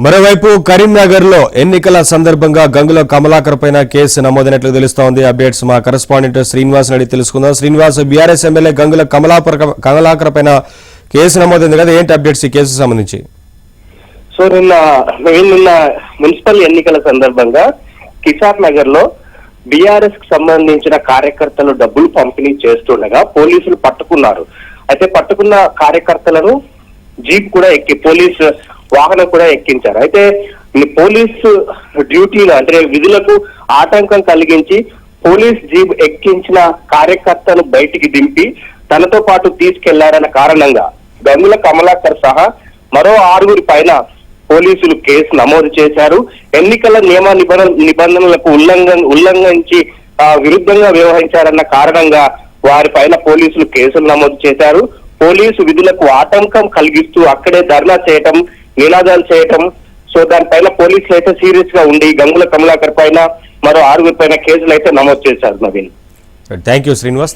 మరోవైపు కరీంనగర్ లో ఎన్నికల సందర్భంగా గంగుల కమలాకర్ పైన కేసు నమోదైనట్లు తెలుస్తోంది. అప్డేట్స్ మా కరెస్పాండెంట్ శ్రీనివాస్ అడిగి తెలుసుకుందాం. శ్రీనివాస్, బీఆర్ఎస్ ఎమ్మెల్యే గంగుల కమలాకర్ పైన కేసు నమోదైంది కదా, ఏంటి అప్డేట్స్ ఈ కేసుకు సంబంధించి? సో నిన్న మున్సిపల్ ఎన్నికల సందర్భంగా కిసార్ నగర్ లో బీఆర్ఎస్ కి సంబంధించిన కార్యకర్తలు డబ్బులు పంపిణీ చేస్తుండగా పోలీసులు పట్టుకున్నారు. అయితే పట్టుకున్న కార్యకర్తలను జీప్ కూడా పోలీస్ వాహనం కూడా ఎక్కించారు. అయితే పోలీసు డ్యూటీలో అంటే విధులకు ఆటంకం కలిగించి పోలీస్ జీప్ ఎక్కించిన కార్యకర్తను బయటికి దింపి తనతో పాటు తీసుకెళ్లారన్న కారణంగా గంగుల కమలాకర్ సహా మరో 6 పైన పోలీసులు కేసు నమోదు చేశారు. ఎన్నికల నియమ నిబంధనలకు ఉల్లంఘించి విరుద్ధంగా వ్యవహరించారన్న కారణంగా వారిపైన పోలీసులు కేసులు నమోదు చేశారు. పోలీసు విధులకు ఆటంకం కలిగిస్తూ అక్కడే ధర్నా చేయటం, నినాదాలు చేయటం, సో దానిపైన పోలీసులు అయితే సీరియస్ గా ఉండి గంగుల కమలాకర్ పైన మరో 6 పైన కేసులు అయితే నమోదు చేశారు. Naveen, thank you Srinivas.